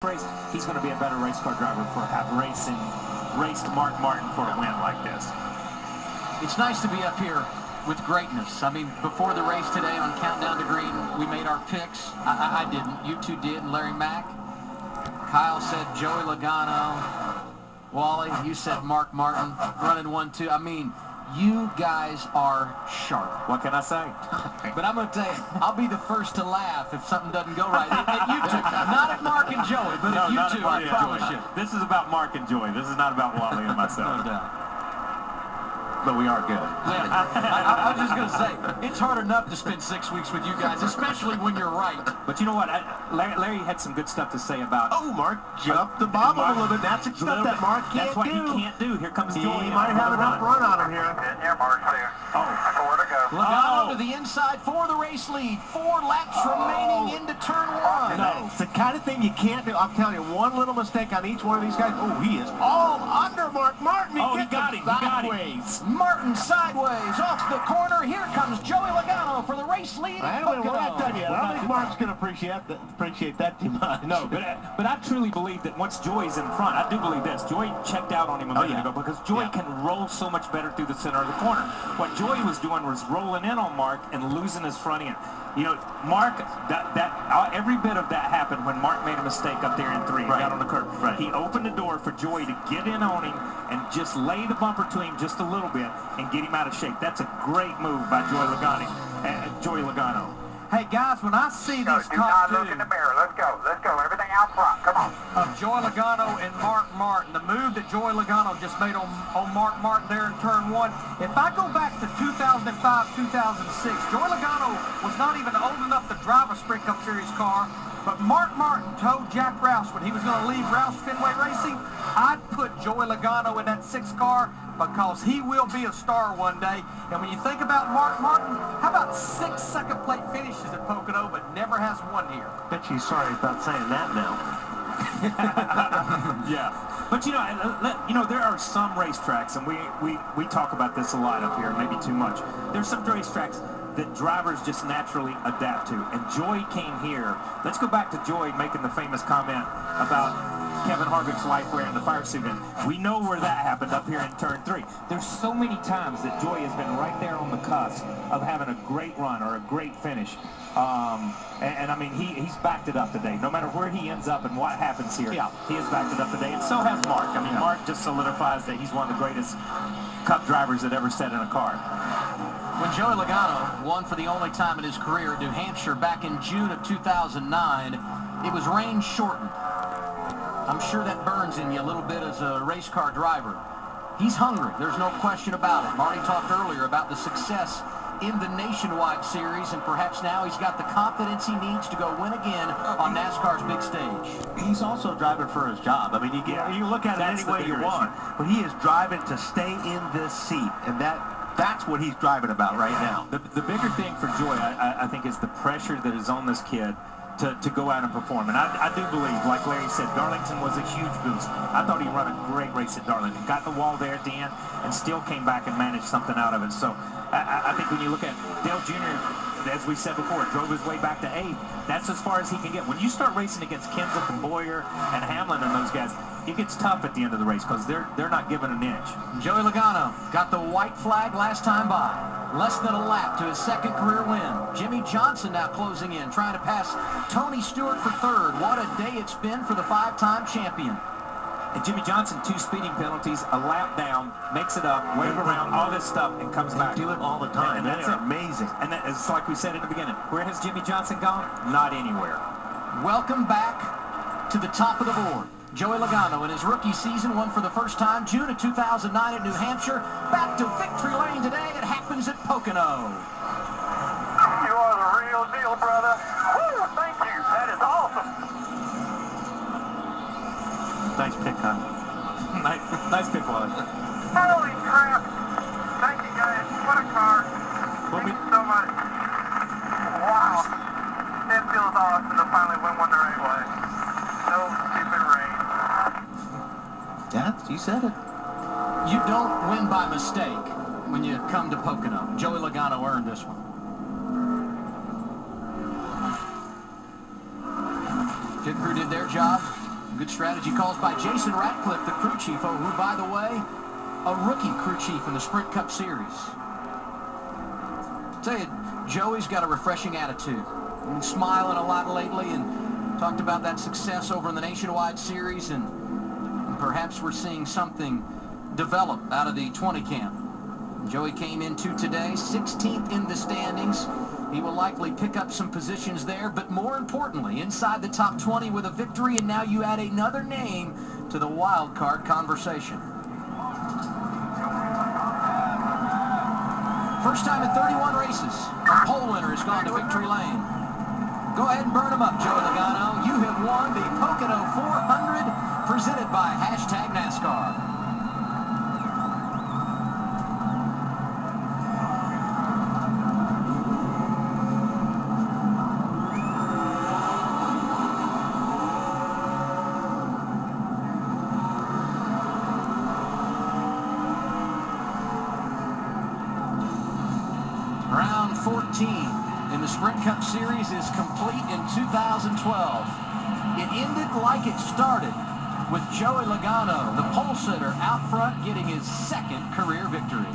race, he's going to be a better race car driver for raced Mark Martin for a win like this. It's nice to be up here with greatness. I mean, before the race today on Countdown to Green, we made our picks. I didn't. You two did, and Larry Mack. Kyle said Joey Logano. Wally, you said Mark Martin running 1-2. I mean, you guys are sharp. What can I say? But I'm going to tell you, I'll be the first to laugh if something doesn't go right. At you two. Not at Mark and Joey, but at you two, I promise you. This is about Mark and Joey. This is not about Wally and myself. No doubt. But we are good. Yeah, I was just going to say, it's hard enough to spend 6 weeks with you guys, especially when you're right. But you know what? Larry had some good stuff to say about... Oh, Mark jumped the bobble a little bit. That's the stuff that Mark can't do. That's what he can't do. Here comes Joey. He might have enough run on him here. Yeah, Mark's there. Oh. 4 to go. Logano to the inside for the race lead. 4 laps remaining into turn 1. No, it's the kind of thing you can't do. I'm telling you, one little mistake on each one of these guys. Oh, he is all under Mark Martin. He got him. Sideways. Martin sideways off the corner. Here comes Joey Logano for the race lead. I don't know what I tell you. I don't think Mark's going to appreciate that too much. No, but I truly believe that once Joey's in front, I do believe this. Joey checked out on him a minute ago because Joey can roll so much better through the center of the corner. What Joey was doing was rolling in on Mark and losing his front end. You know, Mark, every bit of that happened when Mark made a mistake up there in 3 and got on the curb. Right. He opened the door for Joey to get in on him and just lay the bumper to him just a little bit and get him out of shape. That's a great move by Joey Logano. Hey guys, when I see these Do not top look in two the mirror. Let's go. Let's go. Everything out front. Come on. of Joey Logano and Mark Martin, the move that Joey Logano just made on Mark Martin there in turn 1, if I go back to 2005, 2006, Joey Logano was not even old enough to drive a Sprint Cup Series car, but Mark Martin told Jack Roush when he was going to leave Roush Fenway Racing, I'd put Joey Logano in that 6 car because he will be a star one day. And when you think about Mark Martin, how about 6 second plate finishes at Pocono, but never has one here? Bet you're sorry about saying that now. Yeah, but you know, there are some racetracks, and we talk about this a lot up here, maybe too much. There's some racetracks that drivers just naturally adapt to, and Joey came here. Let's go back to Joey making the famous comment about Kevin Harvick's wife wearing the fire suit in. We know where that happened up here in turn 3. There's so many times that Joey has been right there on the cusp of having a great run or a great finish. And I mean, he's backed it up today. No matter where he ends up and what happens here, he has backed it up today, and so has Mark. I mean, Mark just solidifies that he's one of the greatest Cup drivers that ever sat in a car. When Joey Logano won for the only time in his career at New Hampshire back in June of 2009, it was rain shortened. I'm sure that burns in you a little bit as a race car driver. He's hungry, there's no question about it. Marty talked earlier about the success in the Nationwide Series, and perhaps now he's got the confidence he needs to go win again on NASCAR's big stage. He's also driving for his job. I mean, you look at it any way you want, but he is driving to stay in this seat, and that's what he's driving about right now. The bigger thing for Joey, I think, is the pressure that is on this kid to go out and perform. And I do believe, like Larry said, Darlington was a huge boost. I thought he run a great race at Darlington. Got the wall there at the end and still came back and managed something out of it. So I think when you look at Dale Jr., as we said before, drove his way back to 8th. That's as far as he can get. When you start racing against Kenseth and Boyer and Hamlin and those guys, it gets tough at the end of the race because they're not giving an inch. Joey Logano got the white flag last time by. Less than a lap to his 2nd career win. Jimmy Johnson now closing in, trying to pass Tony Stewart for 3rd. What a day it's been for the 5-time champion. And Jimmy Johnson, 2 speeding penalties, a lap down, makes it up, wave around, all this stuff, and comes back. They do it all the time. And that's amazing. And it's like we said in the beginning. Where has Jimmy Johnson gone? Not anywhere. Welcome back to the top of the board. Joey Logano in his rookie season won for the first time June of 2009 at New Hampshire. Back to victory lane today. It happens at Pocono. You are the real deal, brother. Woo, thank you. That is awesome. Nice pick, huh? nice pick, Wally. Holy crap. Thank you, guys. What a car. Thank you so much. Wow. It feels awesome to finally win one the right way. No stupid rain. Yeah, you said it. You don't win by mistake when you come to Pocono. Joey Logano earned this one. Pit crew did their job. good strategy calls by Jason Ratcliffe, the crew chief, who, by the way, a rookie crew chief in the Sprint Cup Series. I'll tell you, Joey's got a refreshing attitude. He's smiling a lot lately and talked about that success over in the Nationwide Series, and perhaps we're seeing something develop out of the 20 camp. Joey came into today 16th in the standings. He will likely pick up some positions there, but more importantly, inside the top 20 with a victory, and now you add another name to the wild card conversation. First time in 31 races, a pole winner has gone to victory lane. Go ahead and burn them up, Joey Logano. You have won the Pocono 400 presented by #NASCAR. Round 14 in the Sprint Cup Series is complete in 2012. It ended like it started, with Joey Logano, the pole sitter, out front getting his second career victory.